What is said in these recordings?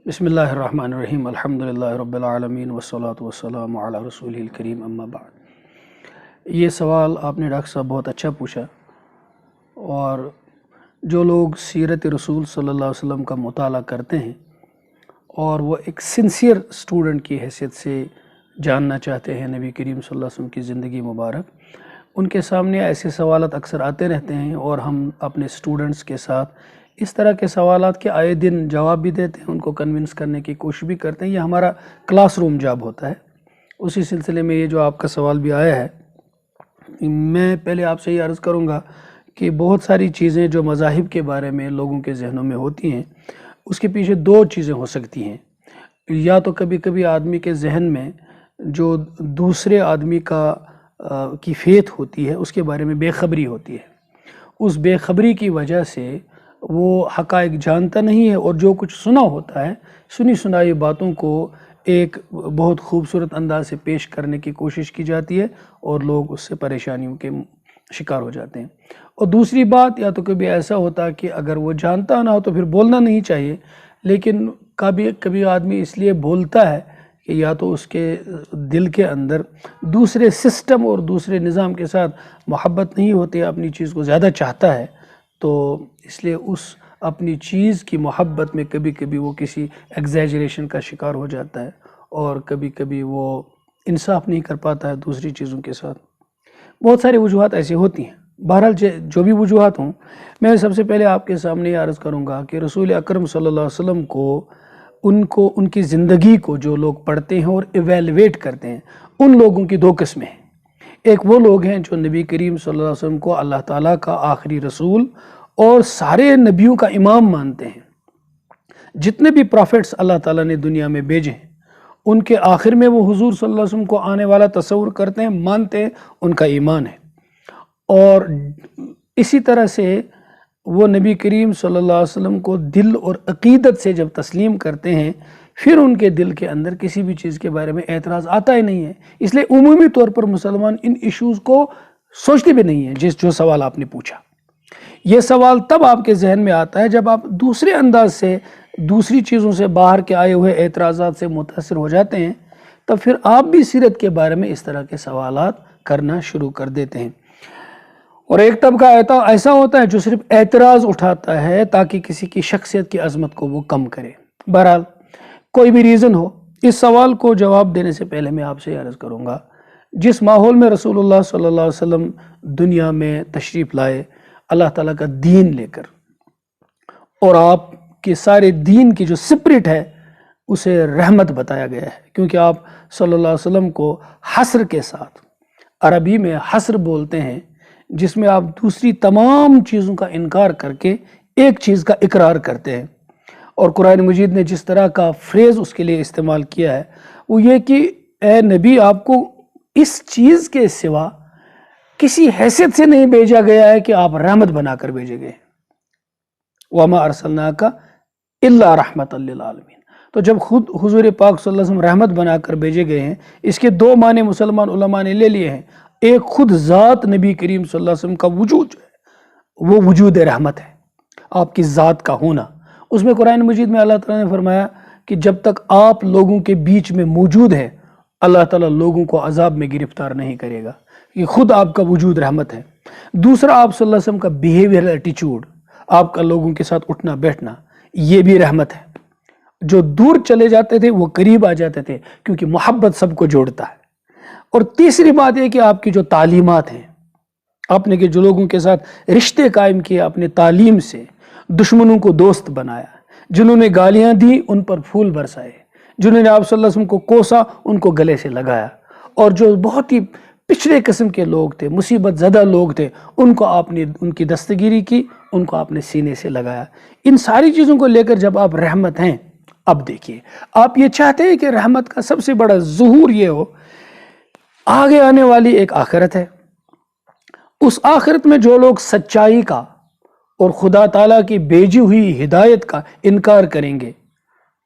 بسم اللہ الرحمن الرحیم الحمدللہ رب العالمین والصلاة والسلام علی رسولہ الکریم اما بعد۔ یہ سوال آپ نے ڈاکٹر صاحب بہت اچھا پوچھا، اور جو لوگ سیرت رسول صلی اللہ علیہ وسلم کا مطالعہ کرتے ہیں اور وہ ایک سنسیئر اسٹوڈنٹ کی حیثیت سے جاننا چاہتے ہیں نبی کریم صلی اللہ علیہ وسلم کی زندگی مبارک، ان کے سامنے ایسے سوالات اکثر آتے رہتے ہیں، اور ہم اپنے اسٹوڈنٹس کے ساتھ اس طرح کے سوالات کے آئے دن جواب بھی دیتے ہیں، ان کو کنونس کرنے کی کوشش بھی کرتے ہیں۔ یہ ہمارا کلاس روم جاب ہوتا ہے۔ اسی سلسلے میں یہ جو آپ کا سوال بھی آیا ہے، میں پہلے آپ سے یہ عرض کروں گا کہ بہت ساری چیزیں جو مذاہب کے بارے میں لوگوں کے ذہنوں میں ہوتی ہیں، اس کے پیچھے دو چیزیں ہو سکتی ہیں۔ یا تو کبھی کبھی آدمی کے ذہن میں جو دوسرے آدمی کی فیتھ ہوتی ہے، اس کے بارے میں بے خبری ہوتی ہے۔ اس بے خبری کی وجہ سے وہ حقائق جانتا نہیں ہے، اور جو کچھ سنا ہوتا ہے، سنی سنائی باتوں کو ایک بہت خوبصورت انداز سے پیش کرنے کی کوشش کی جاتی ہے، اور لوگ اس سے پریشانیوں کے شکار ہو جاتے ہیں۔ اور دوسری بات، یا تو کبھی ایسا ہوتا ہے کہ اگر وہ جانتا نہ ہو تو پھر بولنا نہیں چاہیے، لیکن کبھی آدمی اس لیے بولتا ہے کہ یا تو اس کے دل کے اندر دوسرے سسٹم اور دوسرے نظام کے ساتھ محبت نہیں ہوتی، اپنی چیز کو زیادہ چاہتا ہے، تو اس لیے اس اپنی چیز کی محبت میں کبھی کبھی وہ کسی ایگزیجریشن کا شکار ہو جاتا ہے، اور کبھی کبھی وہ انصاف نہیں کر پاتا ہے دوسری چیزوں کے ساتھ۔ بہت ساری وجوہات ایسی ہوتی ہیں۔ بہرحال جو بھی وجوہات ہوں، میں سب سے پہلے آپ کے سامنے یہ عرض کروں گا کہ رسول اکرم صلی اللہ علیہ وسلم کو ان کی زندگی کو جو لوگ پڑھتے ہیں اور ایویلویٹ کرتے ہیں، ان لوگوں کی دو قسمیں ہیں۔ ایک وہ لوگ ہیں جو نبی کریم صلی اللہ علیہ وسلم کو اللہ تعالیٰ کا آخری رسول اور سارے نبیوں کا امام مانتے ہیں۔ جتنے بھی پروفٹس اللہ تعالیٰ نے دنیا میں بھیجے ہیں، ان کے آخر میں وہ حضور صلی اللہ علیہ وسلم کو آنے والا تصور کرتے ہیں، مانتے ہیں، ان کا ایمان ہے۔ اور اسی طرح سے وہ نبی کریم صلی اللہ علیہ وسلم کو دل اور عقیدت سے جب تسلیم کرتے ہیں، پھر ان کے دل کے اندر کسی بھی چیز کے بارے میں اعتراض آتا ہی نہیں ہے۔ اس لیے عمومی طور پر مسلمان ان ایشوز کو سوچتے بھی نہیں ہیں۔ جو سوال آپ نے پوچھا، یہ سوال تب آپ کے ذہن میں آتا ہے جب آپ دوسرے انداز سے دوسری چیزوں سے باہر کے آئے ہوئے اعتراضات سے متاثر ہو جاتے ہیں، تب پھر آپ بھی سیرت کے بارے میں اس طرح کے سوالات کرنا شروع کر دیتے ہیں۔ اور ایک طبقہ ایسا ہوتا ہے جو صرف اعتراض اٹھاتا ہے تاکہ کسی کی شخصیت کی عظمت کو وہ کم کرے۔ بہرحال کوئی بھی ریزن ہو، اس سوال کو جواب دینے سے پہلے میں آپ سے عرض کروں گا، جس ماحول میں رسول اللہ صلی اللہ علیہ وسلم دنیا میں تشریف لائے اللہ تعالیٰ کا دین لے کر، اور آپ کے سارے دین کی جو سپرٹ ہے اسے رحمت بتایا گیا ہے، کیونکہ آپ صلی اللہ علیہ وسلم کو حصر کے ساتھ، عربی میں حصر بولتے ہیں، جس میں آپ دوسری تمام چیزوں کا انکار کر کے ایک چیز کا اقرار کرتے ہیں۔ اور قرآن مجید نے جس طرح کا فریز اس کے لیے استعمال کیا ہے وہ یہ کہ اے نبی، آپ کو اس چیز کے سوا کسی حیثیت سے نہیں بھیجا گیا ہے کہ آپ رحمت بنا کر بھیجے گئے۔ وَمَا أَرْسَلْنَاكَ إِلَّا رَحْمَةً لِّلْعَالَمِينَ۔ تو جب خود حضور پاک صلی اللہ علیہ وسلم رحمت بنا کر بھیجے گئے ہیں، اس کے دو معنی مسلمان علماء نے لے لیے ہیں۔ ایک خود ذات نبی کریم صلی اللہ علیہ وسلم کا وجود جو ہے وہ وجود رحمت ہے، آپ کی ذات کا ہونا۔ اس میں قرآن مجید میں اللہ تعالیٰ نے فرمایا کہ جب تک آپ لوگوں کے بیچ میں موجود ہے، اللہ تعالیٰ لوگوں کو عذاب میں گرفتار نہیں کرے گا، یہ خود آپ کا وجود رحمت ہے۔ دوسرا، آپ صلی اللہ علیہ وسلم کا بیہیویئر ایٹیچیوڈ، آپ کا لوگوں کے ساتھ اٹھنا بیٹھنا، یہ بھی رحمت ہے۔ جو دور چلے جاتے تھے وہ قریب آ جاتے تھے، کیونکہ محبت سب کو جوڑتا ہے۔ اور تیسری بات یہ کہ آپ کی جو تعلیمات ہیں، آپ نے کہ جو لوگوں کے ساتھ رشتے قائم کیے اپنے تعلیم سے، دشمنوں کو دوست بنایا، جنہوں نے گالیاں دی ان پر پھول برسائے، جنہوں نے آپ صلی اللہ علیہ وسلم کو کوسا ان کو گلے سے لگایا، اور جو بہت ہی پچھڑے قسم کے لوگ تھے، مصیبت زدہ لوگ تھے، ان کو آپ نے ان کی دستگیری کی، ان کو آپ نے سینے سے لگایا۔ ان ساری چیزوں کو لے کر جب آپ رحمت ہیں، اب دیکھیے آپ یہ چاہتے ہیں کہ رحمت کا سب سے بڑا ظہور یہ ہو، آگے آنے والی ایک آخرت ہے، اس آخرت میں جو لوگ سچائی کا اور خدا تعالیٰ کی بھیجی ہوئی ہدایت کا انکار کریں گے،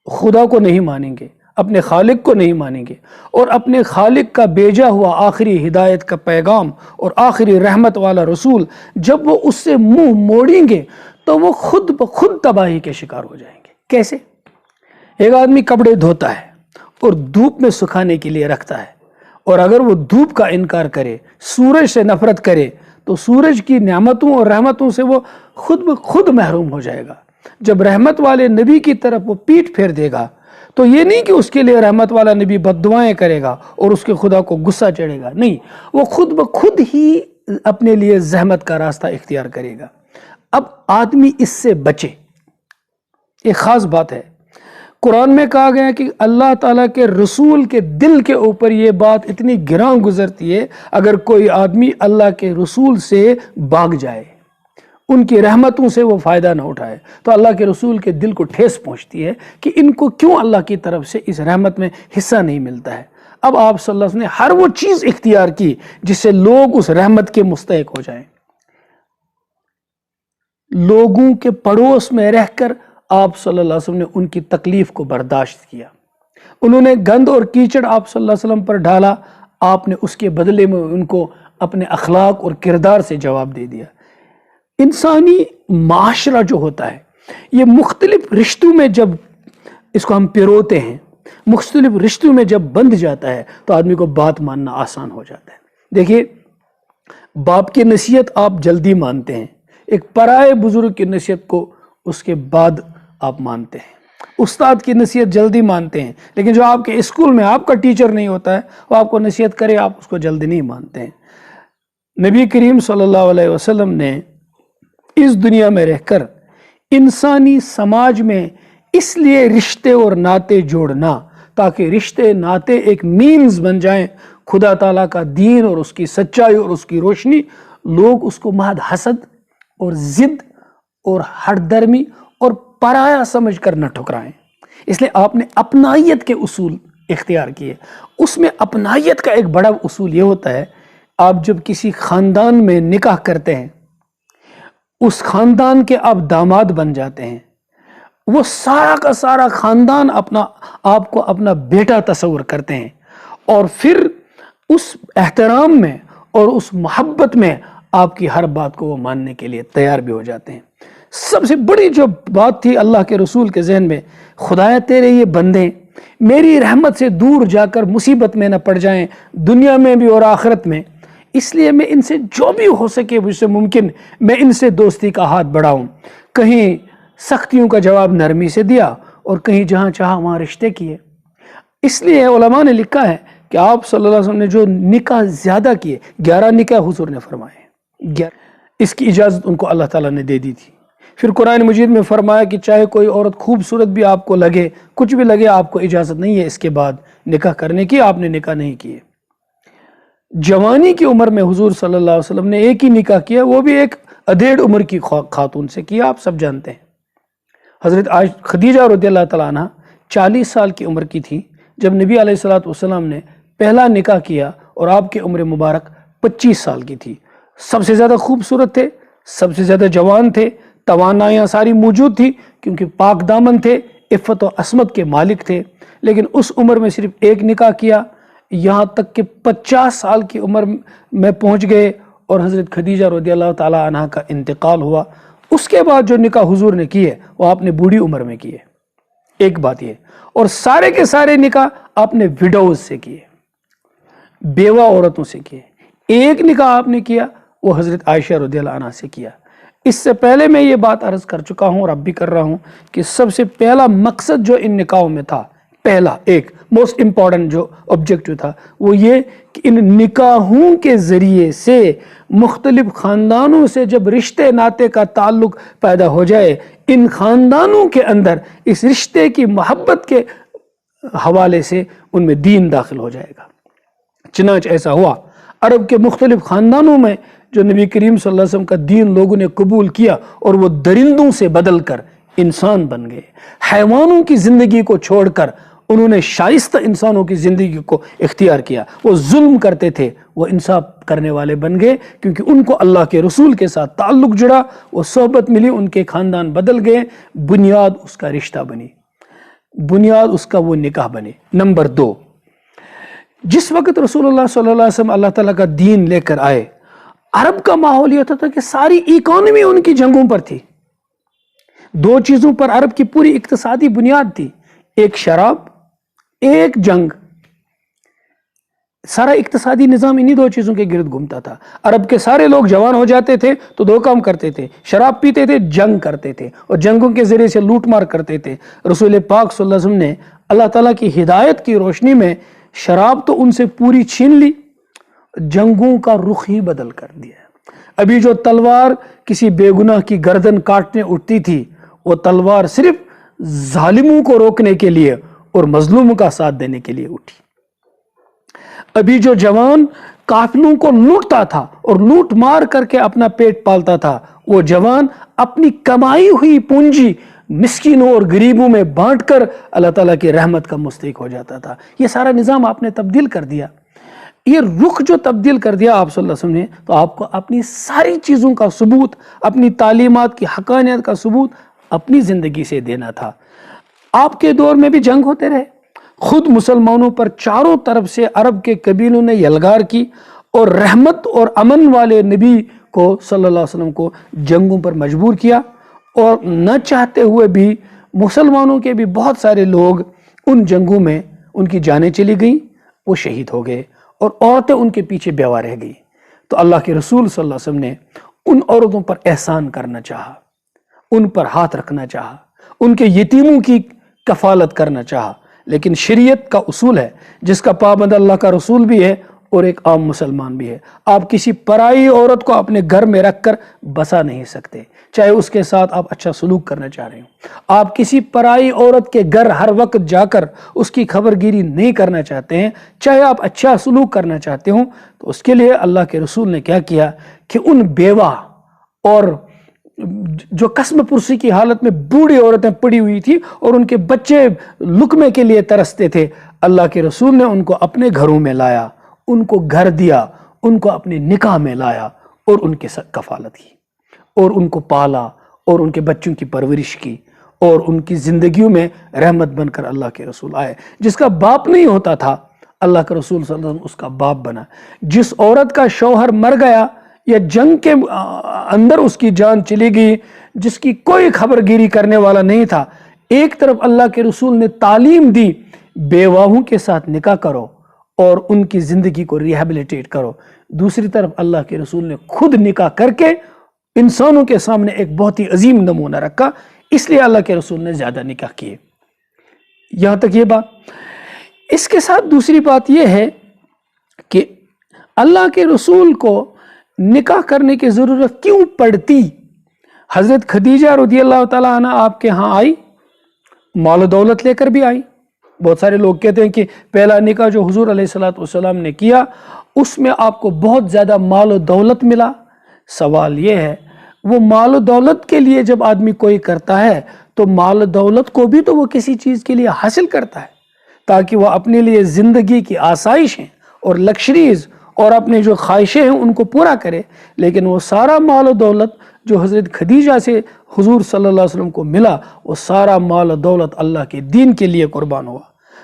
خدا کو نہیں مانیں گے، اپنے خالق کو نہیں مانیں گے، اور اپنے خالق کا بھیجا ہوا آخری ہدایت کا پیغام اور آخری رحمت والا رسول جب وہ اس سے منہ موڑیں گے تو وہ خود بخود تباہی کے شکار ہو جائیں گے۔ کیسے؟ ایک آدمی کپڑے دھوتا ہے اور دھوپ میں سکھانے کے لیے رکھتا ہے، اور اگر وہ دھوپ کا انکار کرے، سورج سے نفرت کرے، تو سورج کی نعمتوں اور رحمتوں سے وہ خود بخود محروم ہو جائے گا۔ جب رحمت والے نبی کی طرف وہ پیٹھ پھیر دے گا تو یہ نہیں کہ اس کے لیے رحمت والا نبی بد دعائیں کرے گا اور اس کے خدا کو غصہ چڑھے گا، نہیں، وہ خود بخود ہی اپنے لیے زحمت کا راستہ اختیار کرے گا۔ اب آدمی اس سے بچے، ایک خاص بات ہے، قرآن میں کہا گیا کہ اللہ تعالیٰ کے رسول کے دل کے اوپر یہ بات اتنی گراں گزرتی ہے، اگر کوئی آدمی اللہ کے رسول سے بھاگ جائے، ان کی رحمتوں سے وہ فائدہ نہ اٹھائے، تو اللہ کے رسول کے دل کو ٹھیس پہنچتی ہے کہ ان کو کیوں اللہ کی طرف سے اس رحمت میں حصہ نہیں ملتا ہے۔ اب آپ صلی اللہ علیہ وسلم نے ہر وہ چیز اختیار کی جس سے لوگ اس رحمت کے مستحق ہو جائیں۔ لوگوں کے پڑوس میں رہ کر آپ صلی اللہ علیہ وسلم نے ان کی تکلیف کو برداشت کیا۔ انہوں نے گند اور کیچڑ آپ صلی اللہ علیہ وسلم پر ڈالا، آپ نے اس کے بدلے میں ان کو اپنے اخلاق اور کردار سے جواب دے دیا۔ انسانی معاشرہ جو ہوتا ہے یہ مختلف رشتوں میں جب اس کو ہم پیروتے ہیں، مختلف رشتوں میں جب بندھ جاتا ہے تو آدمی کو بات ماننا آسان ہو جاتا ہے۔ دیکھیے، باپ کی نصیحت آپ جلدی مانتے ہیں، ایک پرائے بزرگ کی نصیحت کو اس کے بعد آپ مانتے ہیں، استاد کی نصیحت جلدی مانتے ہیں، لیکن جو آپ کے اسکول میں آپ کا ٹیچر نہیں ہوتا ہے وہ آپ کو نصیحت کرے آپ اس کو جلدی نہیں مانتے ہیں۔ نبی کریم صلی اللہ علیہ وسلم نے اس دنیا میں رہ کر انسانی سماج میں اس لیے رشتے اور ناطے جوڑنا تاکہ رشتے ناطے ایک مینز بن جائیں خدا تعالیٰ کا دین اور اس کی سچائی اور اس کی روشنی، لوگ اس کو محض حسد اور ضد اور ہٹ درمی اور پرایا سمجھ کر نہ ٹھکرائیں۔ اس لیے آپ نے اپنائیت کے اصول اختیار کیے۔ اس میں اپنائیت کا ایک بڑا اصول یہ ہوتا ہے، آپ جب کسی خاندان میں نکاح کرتے ہیں، اس خاندان کے آپ داماد بن جاتے ہیں، وہ سارا کا سارا خاندان آپ کو اپنا بیٹا تصور کرتے ہیں، اور پھر اس احترام میں اور اس محبت میں آپ کی ہر بات کو وہ ماننے کے لیے تیار بھی ہو جاتے ہیں۔ سب سے بڑی جو بات تھی اللہ کے رسول کے ذہن میں، خدایا تیرے یہ بندے میری رحمت سے دور جا کر مصیبت میں نہ پڑ جائیں، دنیا میں بھی اور آخرت میں، اس لیے میں ان سے جو بھی ہو سکے مجھ سے ممکن میں ان سے دوستی کا ہاتھ بڑھاؤں۔ کہیں سختیوں کا جواب نرمی سے دیا اور کہیں جہاں چاہا وہاں رشتے کیے۔ اس لیے علماء نے لکھا ہے کہ آپ صلی اللہ علیہ وسلم نے جو نکاح زیادہ کیے، 11 نکاح حضور نے فرمائے، اس کی اجازت ان کو اللہ تعالیٰ نے دے دی تھی۔ پھر قرآن مجید میں فرمایا کہ چاہے کوئی عورت خوبصورت بھی آپ کو لگے، کچھ بھی لگے، آپ کو اجازت نہیں ہے اس کے بعد نکاح کرنے کی، آپ نے نکاح نہیں کیے۔ جوانی کی عمر میں حضور صلی اللہ علیہ وسلم نے ایک ہی نکاح کیا، وہ بھی ایک ادھیڑ عمر کی خاتون سے کیا، آپ سب جانتے ہیں۔ حضرت خدیجہ رضی اللہ تعالیٰ عنہ 40 سال کی عمر کی تھی جب نبی علیہ الصلوۃ والسلام نے پہلا نکاح کیا، اور آپ کی عمر مبارک 25 سال کی تھی۔ سب سے زیادہ خوبصورت تھے، سب سے زیادہ جوان تھے، توانائیاں ساری موجود تھی کیونکہ پاک دامن تھے، عفت و عصمت کے مالک تھے، لیکن اس عمر میں صرف ایک نکاح کیا، یہاں تک کہ 50 سال کی عمر میں پہنچ گئے اور حضرت خدیجہ رضی اللہ تعالیٰ عنہ کا انتقال ہوا۔ اس کے بعد جو نکاح حضور نے کیے وہ آپ نے بوڑھی عمر میں کیے، ایک بات یہ، اور سارے کے سارے نکاح آپ نے وڈوز سے کیے، بیوہ عورتوں سے کیے۔ ایک نکاح آپ نے کیا وہ حضرت عائشہ رضی اللہ عنہ سے کیا۔ اس سے پہلے میں یہ بات عرض کر چکا ہوں اور اب بھی کر رہا ہوں کہ سب سے پہلا مقصد جو ان نکاحوں میں تھا، پہلا ایک موسٹ امپورٹنٹ جو آبجیکٹو تھا، وہ یہ کہ ان نکاحوں کے ذریعے سے مختلف خاندانوں سے جب رشتے ناطے کا تعلق پیدا ہو جائے، ان خاندانوں کے اندر اس رشتے کی محبت کے حوالے سے ان میں دین داخل ہو جائے گا۔ چنانچہ ایسا ہوا، عرب کے مختلف خاندانوں میں جو نبی کریم صلی اللہ علیہ وسلم کا دین لوگوں نے قبول کیا اور وہ درندوں سے بدل کر انسان بن گئے، حیوانوں کی زندگی کو چھوڑ کر انہوں نے شائستہ انسانوں کی زندگی کو اختیار کیا۔ وہ ظلم کرتے تھے، وہ انصاف کرنے والے بن گئے کیونکہ ان کو اللہ کے رسول کے ساتھ تعلق جڑا، وہ صحبت ملی، ان کے خاندان بدل گئے، بنیاد اس کا رشتہ بنی، بنیاد اس کا وہ نکاح بنے۔ نمبر 2، جس وقت رسول اللہ صلی اللہ علیہ وسلم اللہ تعالیٰ کا دین لے کر آئے، عرب کا ماحول یہ تھا کہ ساری اکانومی ان کی جنگوں پر تھی۔ 2 چیزوں پر عرب کی پوری اقتصادی بنیاد تھی، ایک شراب، ایک جنگ، سارا اقتصادی نظام انہی دو چیزوں کے گرد گھومتا تھا۔ عرب کے سارے لوگ جوان ہو جاتے تھے تو دو کام کرتے تھے، شراب پیتے تھے، جنگ کرتے تھے، اور جنگوں کے ذریعے سے لوٹ مار کرتے تھے۔ رسول پاک صلی اللہ علیہ وسلم نے اللہ تعالیٰ کی ہدایت کی روشنی میں شراب تو ان سے پوری چھین لی، جنگوں کا رخ ہی بدل کر دیا۔ ابھی جو تلوار کسی بے گناہ کی گردن کاٹنے اٹھتی تھی، وہ تلوار صرف ظالموں کو روکنے کے لیے اور مظلوموں کا ساتھ دینے کے لیے اٹھی۔ ابھی جو جوان قافلوں کو لوٹتا تھا اور لوٹ مار کر کے اپنا پیٹ پالتا تھا، وہ جوان اپنی کمائی ہوئی پونجی مسکینوں اور غریبوں میں بانٹ کر اللہ تعالیٰ کی رحمت کا مستحق ہو جاتا تھا۔ یہ سارا نظام آپ نے تبدیل کر دیا، یہ رخ جو تبدیل کر دیا آپ صلی اللہ علیہ وسلم نے، تو آپ کو اپنی ساری چیزوں کا ثبوت، اپنی تعلیمات کی حقانیت کا ثبوت اپنی زندگی سے دینا تھا۔ آپ کے دور میں بھی جنگ ہوتے رہے، خود مسلمانوں پر چاروں طرف سے عرب کے قبیلوں نے یلغار کی اور رحمت اور امن والے نبی کو صلی اللہ علیہ وسلم کو جنگوں پر مجبور کیا، اور نہ چاہتے ہوئے بھی مسلمانوں کے بھی بہت سارے لوگ ان جنگوں میں ان کی جانیں چلی گئیں، وہ شہید ہو گئے، اور عورتیں ان کے پیچھے بیوہ رہ گئیں۔ تو اللہ کے رسول صلی اللہ علیہ وسلم نے ان عورتوں پر احسان کرنا چاہا، ان پر ہاتھ رکھنا چاہا، ان کے یتیموں کی کفالت کرنا چاہا، لیکن شریعت کا اصول ہے جس کا پابند اللہ کا رسول بھی ہے اور ایک عام مسلمان بھی ہے۔ آپ کسی پرائی عورت کو اپنے گھر میں رکھ کر بسا نہیں سکتے، چاہے اس کے ساتھ آپ اچھا سلوک کرنا چاہ رہے ہوں۔ آپ کسی پرائی عورت کے گھر ہر وقت جا کر اس کی خبر گیری نہیں کرنا چاہتے ہیں، چاہے آپ اچھا سلوک کرنا چاہتے ہوں، تو اس کے لیے اللہ کے رسول نے کیا کیا کہ ان بیوہ اور جو قسم پرسی کی حالت میں بوڑھی عورتیں پڑی ہوئی تھی اور ان کے بچے لقمے کے لیے ترستے تھے، اللہ کے رسول نے ان کو اپنے گھروں میں لایا، ان کو گھر دیا، ان کو اپنے نکاح میں لایا اور ان کے ساتھ کفالت کی اور ان کو پالا اور ان کے بچوں کی پرورش کی، اور ان کی زندگیوں میں رحمت بن کر اللہ کے رسول آئے۔ جس کا باپ نہیں ہوتا تھا، اللہ کے رسول صلی اللہ علیہ وسلم اس کا باپ بنا۔ جس عورت کا شوہر مر گیا یا جنگ کے اندر اس کی جان چلی گئی، جس کی کوئی خبر گیری کرنے والا نہیں تھا، ایک طرف اللہ کے رسول نے تعلیم دی بیواہوں کے ساتھ نکاح کرو اور ان کی زندگی کو ریہیبلیٹیٹ کرو، دوسری طرف اللہ کے رسول نے خود نکاح کر کے انسانوں کے سامنے ایک بہت ہی عظیم نمونہ رکھا، اس لیے اللہ کے رسول نے زیادہ نکاح کیے۔ یہاں تک یہ بات۔ اس کے ساتھ دوسری بات یہ ہے کہ اللہ کے رسول کو نکاح کرنے کی ضرورت کیوں پڑتی؟ حضرت خدیجہ رضی اللہ تعالیٰ عنہ آپ کے ہاں آئی، مال و دولت لے کر بھی آئی۔ بہت سارے لوگ کہتے ہیں کہ پہلا نکاح جو حضور علیہ السلام نے کیا اس میں آپ کو بہت زیادہ مال و دولت ملا۔ سوال یہ ہے، وہ مال و دولت کے لیے جب آدمی کوئی کرتا ہے تو مال و دولت کو بھی تو وہ کسی چیز کے لیے حاصل کرتا ہے تاکہ وہ اپنے لیے زندگی کی آسائشیں اور لکشریز اور اپنے جو خواہشیں ہیں ان کو پورا کرے، لیکن وہ سارا مال و دولت جو حضرت خدیجہ سے حضور صلی اللہ علیہ وسلم کو ملا، وہ سارا مال و دولت اللہ کے دین کے لیے قربان ہوا۔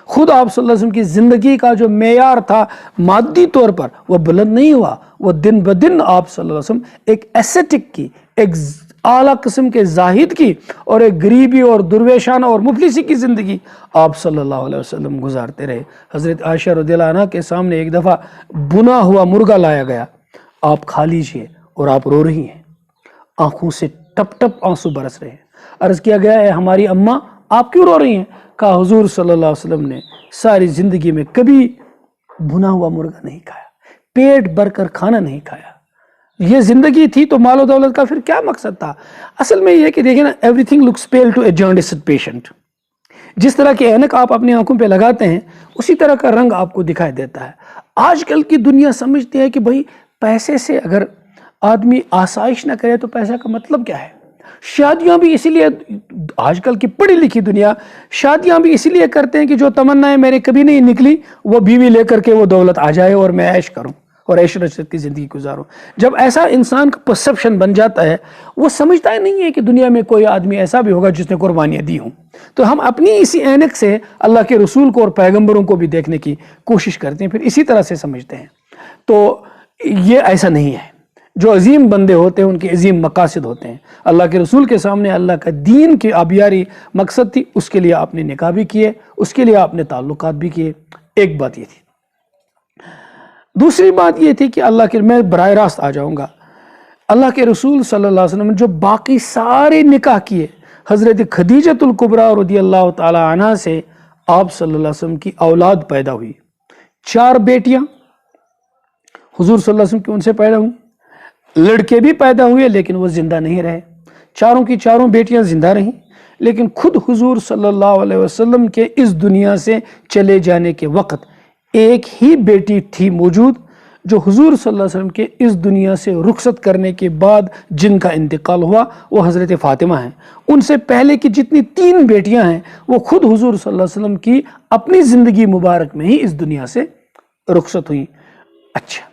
خود آپ صلی اللہ علیہ وسلم کی زندگی کا جو معیار تھا مادی طور پر وہ بلند نہیں ہوا، وہ دن بدن آپ صلی اللہ علیہ وسلم ایک ایسیٹک کی، ایک اعلیٰ قسم کے زاہد کی اور ایک غریبی اور درویشانہ اور مفلسی کی زندگی آپ صلی اللہ علیہ وسلم گزارتے رہے۔ حضرت عائشہ رضی اللہ عنہ کے سامنے ایک دفعہ بنا ہوا مرغا لایا گیا، آپ کھا لیجئے، اور آپ رو رہی ہیں، آنکھوں سے ٹپ ٹپ آنسو برس رہے ہیں۔ عرض کیا گیا ہے ہماری اماں آپ کیوں رو رہی ہیں؟ کہا حضور صلی اللہ علیہ وسلم نے ساری زندگی میں کبھی بھنا ہوا مرغا نہیں کھایا، پیٹ بھر کر کھانا نہیں کھایا۔ یہ زندگی تھی تو مال و دولت کا پھر کیا مقصد تھا؟ اصل میں یہ کہ دیکھیں نا، everything looks pale to a jaundiced patient. جس طرح کی اینک آپ اپنی آنکھوں پہ لگاتے ہیں اسی طرح کا رنگ آپ کو دکھائی دیتا ہے۔ آج کل کی دنیا سمجھتی ہے کہ بھائی پیسے سے اگر آدمی آسائش نہ کرے تو پیسہ کا مطلب کیا ہے؟ شادیاں بھی اسی لیے، آج کل کی پڑھی لکھی دنیا شادیاں بھی اسی لیے کرتے ہیں کہ جو تمنائیں میرے کبھی نہیں نکلی وہ بیوی لے کر کے وہ دولت آ جائے اور میں عیش کروں اور عیش رشت کی زندگی گزاروں۔ جب ایسا انسان کا پرسپشن بن جاتا ہے، وہ سمجھتا ہی نہیں ہے کہ دنیا میں کوئی آدمی ایسا بھی ہوگا جس نے قربانیاں دی ہوں۔ تو ہم اپنی اسی اینک سے اللہ کے رسول کو اور پیغمبروں کو بھی دیکھنے کی کوشش کرتے ہیں، پھر اسی طرح سے سمجھتے ہیں۔ تو یہ ایسا نہیں ہے، جو عظیم بندے ہوتے ہیں ان کے عظیم مقاصد ہوتے ہیں. اللہ کے رسول کے سامنے اللہ کا دین کی آبیاری مقصد تھی، اس کے لیے آپ نے نکاح بھی کیے، اس کے لیے آپ نے تعلقات بھی کیے. ایک بات یہ تھی. دوسری بات یہ تھی کہ اللہ کے، میں براہ راست آ جاؤں گا، اللہ کے رسول صلی اللہ علیہ وسلم نے جو باقی سارے نکاح کیے، حضرت خدیجۃ الکبریٰ رضی اللہ تعالی عنہ سے آپ صلی اللہ علیہ وسلم کی اولاد پیدا ہوئی. 4 بیٹیاں حضور صلی اللہ علیہ وسلم کی ان سے پیدا ہوئی. لڑکے بھی پیدا ہوئے لیکن وہ زندہ نہیں رہے. چاروں کی چاروں بیٹیاں زندہ رہیں، لیکن خود حضور صلی اللہ علیہ وسلم کے اس دنیا سے چلے جانے کے وقت ایک ہی بیٹی تھی موجود، جو حضور صلی اللہ علیہ وسلم کے اس دنیا سے رخصت کرنے کے بعد جن کا انتقال ہوا وہ حضرت فاطمہ ہیں. ان سے پہلے کی جتنی 3 بیٹیاں ہیں وہ خود حضور صلی اللہ علیہ وسلم کی اپنی زندگی مبارک میں ہی اس دنیا سے رخصت ہوئیں. اچھا،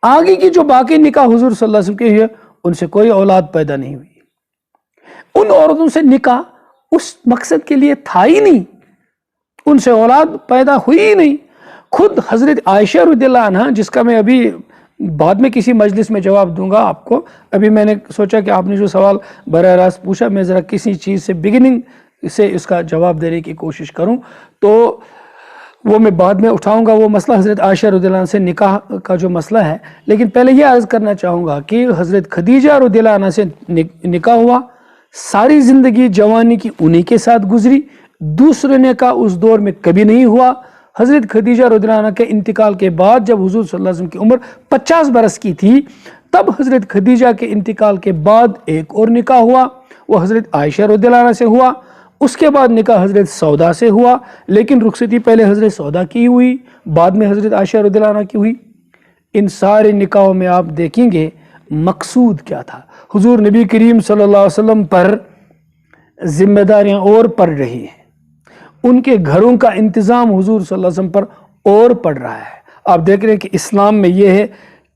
آگے کی جو باقی نکاح حضور صلی اللہ علیہ وسلم کے ہوئے ان سے کوئی اولاد پیدا نہیں ہوئی. ان عورتوں سے نکاح اس مقصد کے لیے تھا ہی نہیں، ان سے اولاد پیدا ہوئی ہی نہیں. خود حضرت عائشہ رضی اللہ عنہ، جس کا میں ابھی بعد میں کسی مجلس میں جواب دوں گا آپ کو، ابھی میں نے سوچا کہ آپ نے جو سوال براہ راست پوچھا میں ذرا کسی چیز سے بگننگ سے اس کا جواب دینے کی کوشش کروں، تو وہ میں بعد میں اٹھاؤں گا وہ مسئلہ حضرت عائشہ رضی اللہ عنہ سے نکاح کا جو مسئلہ ہے. لیکن پہلے یہ عرض کرنا چاہوں گا کہ حضرت خدیجہ رضی اللہ عنہ سے نکاح ہوا، ساری زندگی جوانی کی انہی کے ساتھ گزری. دوسرے نکاح اس دور میں کبھی نہیں ہوا. حضرت خدیجہ رضی اللہ عنہ کے انتقال کے بعد جب حضور صلی اللہ علیہ وسلم کی عمر 50 برس کی تھی، تب حضرت خدیجہ کے انتقال کے بعد ایک اور نکاح ہوا، وہ حضرت عائشہ رضی اللہ عنہ سے ہوا. اس کے بعد نکاح حضرت سودا سے ہوا، لیکن رخصتی پہلے حضرت سودا کی ہوئی، بعد میں حضرت عائشہ رضی اللہ عنہ کی ہوئی. ان سارے نکاحوں میں آپ دیکھیں گے مقصود کیا تھا. حضور نبی کریم صلی اللہ علیہ وسلم پر ذمہ داریاں اور پڑ رہی ہیں، ان کے گھروں کا انتظام حضور صلی اللہ علیہ وسلم پر اور پڑ رہا ہے. آپ دیکھ رہے ہیں کہ اسلام میں یہ ہے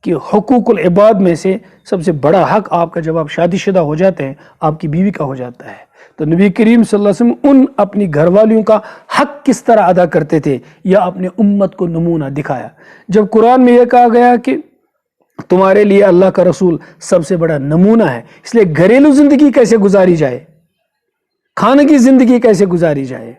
کہ حقوق العباد میں سے سب سے بڑا حق آپ کا، جب آپ شادی شدہ ہو جاتے ہیں آپ کی بیوی کا ہو جاتا ہے. تو نبی کریم صلی اللہ علیہ وسلم ان اپنی گھر والیوں کا حق کس طرح ادا کرتے تھے یا اپنے امت کو نمونہ دکھایا. جب قرآن میں یہ کہا گیا کہ تمہارے لیے اللہ کا رسول سب سے بڑا نمونہ ہے، اس لیے گھریلو زندگی کیسے گزاری جائے، خانگی زندگی کیسے گزاری جائے،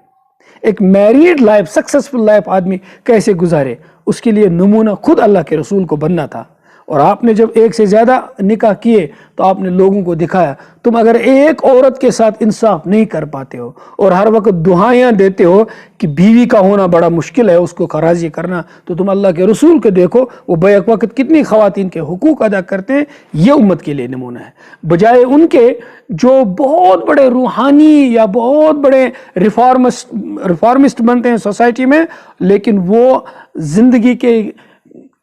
ایک میریڈ لائف، سکسسفل لائف آدمی کیسے گزارے، اس کے لیے نمونہ خود اللہ کے رسول کو بننا تھا. اور آپ نے جب ایک سے زیادہ نکاح کیے تو آپ نے لوگوں کو دکھایا تم اگر ایک عورت کے ساتھ انصاف نہیں کر پاتے ہو اور ہر وقت دعائیاں دیتے ہو کہ بیوی کا ہونا بڑا مشکل ہے، اس کو راضی کرنا، تو تم اللہ کے رسول کو دیکھو وہ بیک وقت کتنی خواتین کے حقوق ادا کرتے ہیں. یہ امت کے لیے نمونہ ہے، بجائے ان کے جو بہت بڑے روحانی یا بہت بڑے ریفارمسٹ بنتے ہیں سوسائٹی میں، لیکن وہ زندگی کے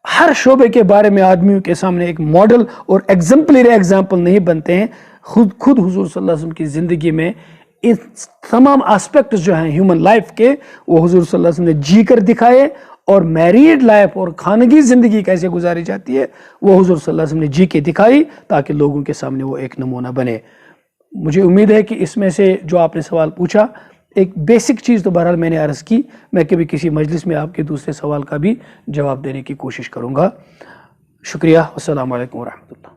ہر شعبے کے بارے میں آدمیوں کے سامنے ایک ماڈل اور ایگزمپلری ایگزامپل نہیں بنتے ہیں. خود حضور صلی اللہ علیہ وسلم کی زندگی میں ان تمام آسپیکٹس جو ہیں ہیومن لائف کے، وہ حضور صلی اللہ علیہ وسلم نے جی کر دکھائے. اور میریڈ لائف اور خانگی زندگی کیسے گزاری جاتی ہے وہ حضور صلی اللہ علیہ وسلم نے جی کے دکھائی، تاکہ لوگوں کے سامنے وہ ایک نمونہ بنے. مجھے امید ہے کہ اس میں سے جو آپ نے سوال پوچھا، ایک بیسک چیز تو بہرحال میں نے عرض کی، میں کبھی کسی مجلس میں آپ کے دوسرے سوال کا بھی جواب دینے کی کوشش کروں گا. شکریہ. السلام علیکم ورحمۃ اللہ.